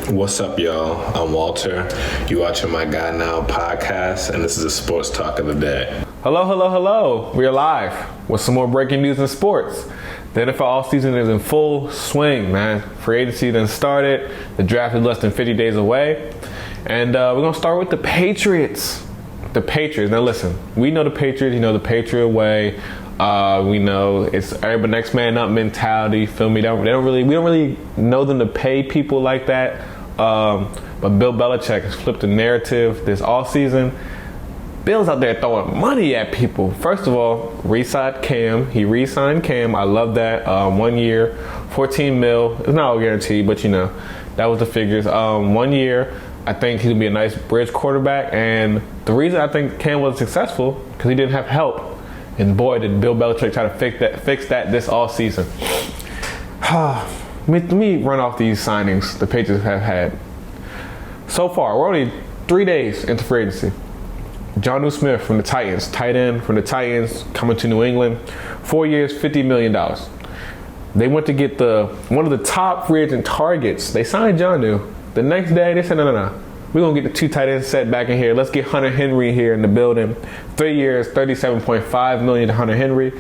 What's up, y'all? I'm Walter. You watching my Guy Now podcast, and this is a sports talk of the day. Hello. We are live with some more breaking news in sports. The NFL offseason is in full swing, man. Free agency done started. The draft is less than 50 days away. And we're going to start with the Patriots. The Patriots. Now listen, we know the Patriots, the Patriot way. We know it's everybody next man up mentality. Feel me? We don't really know them to pay people like that. But Bill Belichick has flipped the narrative this offseason. Bill's out there throwing money at people. First of all, re-signed Cam. He re-signed Cam. I love that. 1 year, $14 million. It's not all guaranteed, but that was the figures. 1 year. I think he'll be a nice bridge quarterback. And the reason I think Cam was successful because he didn't have help. And boy, did Bill Belichick try to fix that this offseason. Let me run off these signings the Patriots have had. So far, we're only 3 days into free agency. Jonnu Smith from the Titans, tight end from the Titans, coming to New England. 4 years, $50 million. They went to get one of the top free agent targets. They signed Jonnu. The next day, they said, no. We're going to get the two tight ends set back in here. Let's get Hunter Henry here in the building. 3 years, $37.5 million to Hunter Henry.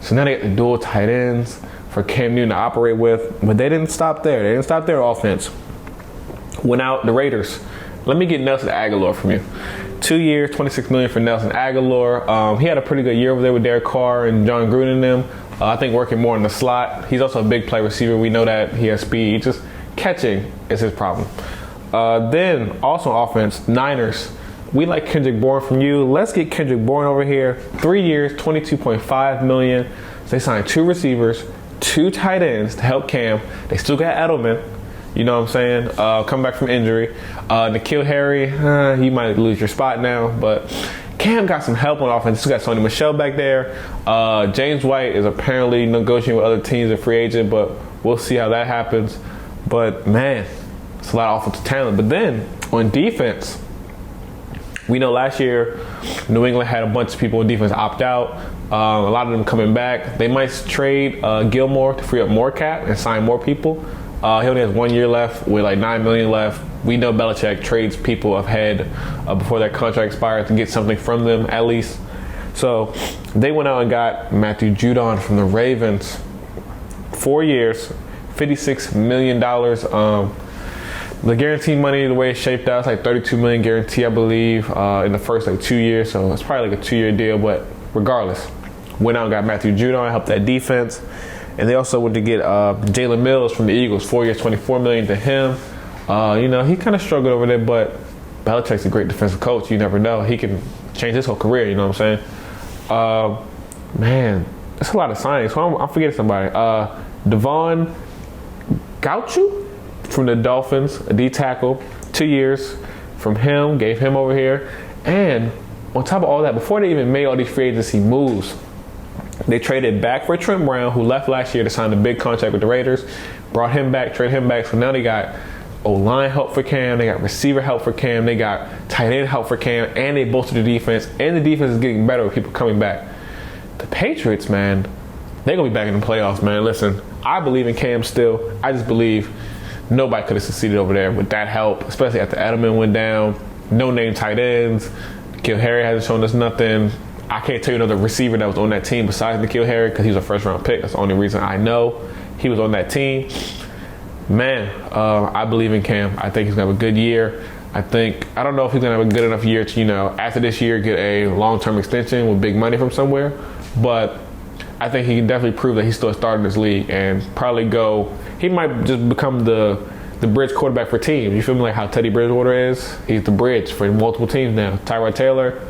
So now they get the dual tight ends for Cam Newton to operate with. But they didn't stop there. They didn't stop their offense. Went out the Raiders. Let me get Nelson Aguilar from you. 2 years, $26 million for Nelson Aguilar. He had a pretty good year over there with Derek Carr and John Gruden and them. I think working more in the slot. He's also a big play receiver. We know that he has speed. Just catching is his problem. Then also offense, Niners. We like Kendrick Bourne from you. Let's get Kendrick Bourne over here. 3 years, $22.5 million. So they signed 2 receivers, 2 tight ends to help Cam. They still got Edelman. You know what I'm saying? Come back from injury. N'Keal Harry, he might lose your spot now, but Cam got some help on offense. Still got Sony Michel back there. James White is apparently negotiating with other teams as free agent, but we'll see how that happens. But man, it's a lot of offensive talent. But then on defense, we know last year New England had a bunch of people on defense opt out. A lot of them coming back. They might trade Gilmore to free up more cap and sign more people. He only has 1 year left with like $9 million left. We know Belichick trades people ahead before their contract expires to get something from them at least. So they went out and got Matthew Judon from the Ravens. 4 years, $56 million. The guarantee money, the way it's shaped out, it's like $32 million guarantee, I believe, in the first 2 years. So it's probably like a 2-year deal. But regardless, went out and got Matthew Judon, helped that defense. And they also went to get Jalen Mills from the Eagles, 4 years, $24 million to him. He kind of struggled over there, but Belichick's a great defensive coach. You never know. He can change his whole career, you know what I'm saying? Man, that's a lot of signings. So I'm forgetting somebody. Devon Gauchu from the Dolphins, a D tackle, 2 years from him, gave him over here. And on top of all that, before they even made all these free agency moves, they traded back for Trent Brown, who left last year to sign a big contract with the Raiders, brought him back, traded him back. So now they got O-line help for Cam, they got receiver help for Cam, they got tight end help for Cam, and they bolstered the defense, and the defense is getting better with people coming back. The Patriots, man, they're going to be back in the playoffs, man. Listen, I believe in Cam still. I just believe nobody could have succeeded over there with that help, especially after Edelman went down. No-name tight ends. N'Keal Harry hasn't shown us nothing. I can't tell you another receiver that was on that team besides N'Keal Harry because he was a first-round pick. That's the only reason I know he was on that team. Man, I believe in Cam. I think he's going to have a good year. I don't know if he's going to have a good enough year to, after this year, get a long-term extension with big money from somewhere. But I think he can definitely prove that he's still starting this league and probably he might just become the bridge quarterback for teams. You feel me? Like how Teddy Bridgewater is? He's the bridge for multiple teams now. Tyrod Taylor,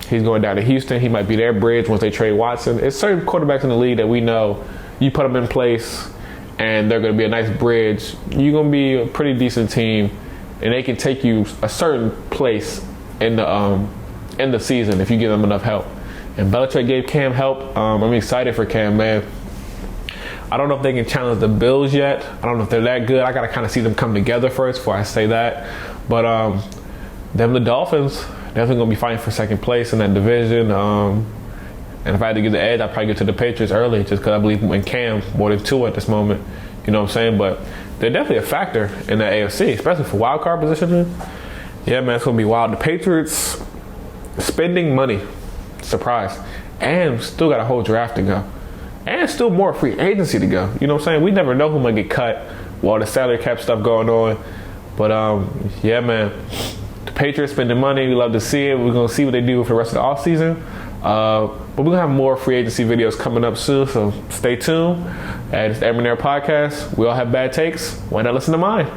he's going down to Houston. He might be their bridge once they trade Watson. It's certain quarterbacks in the league that we know you put them in place and they're going to be a nice bridge. You're going to be a pretty decent team and they can take you a certain place in the season if you give them enough help. And Belichick gave Cam help. I'm excited for Cam, man. I don't know if they can challenge the Bills yet. I don't know if they're that good. I got to kind of see them come together first before I say that. But the Dolphins, definitely going to be fighting for second place in that division. And if I had to give the edge, I'd probably get to the Patriots early just because I believe in Cam more than Tua at this moment. You know what I'm saying? But they're definitely a factor in the AFC, especially for wild card positioning. Yeah, man, it's gonna be wild. The Patriots spending money, surprise, and still got a whole draft to go, and still more free agency to go. You know what I'm saying? We never know who might get cut with all the salary cap stuff going on. But yeah, man, the Patriots spending money. We love to see it. We're gonna see what they do for the rest of the offseason. But we're gonna have more free agency videos coming up soon, so stay tuned. And it's the McNair podcast. We all have bad takes. Why not listen to mine?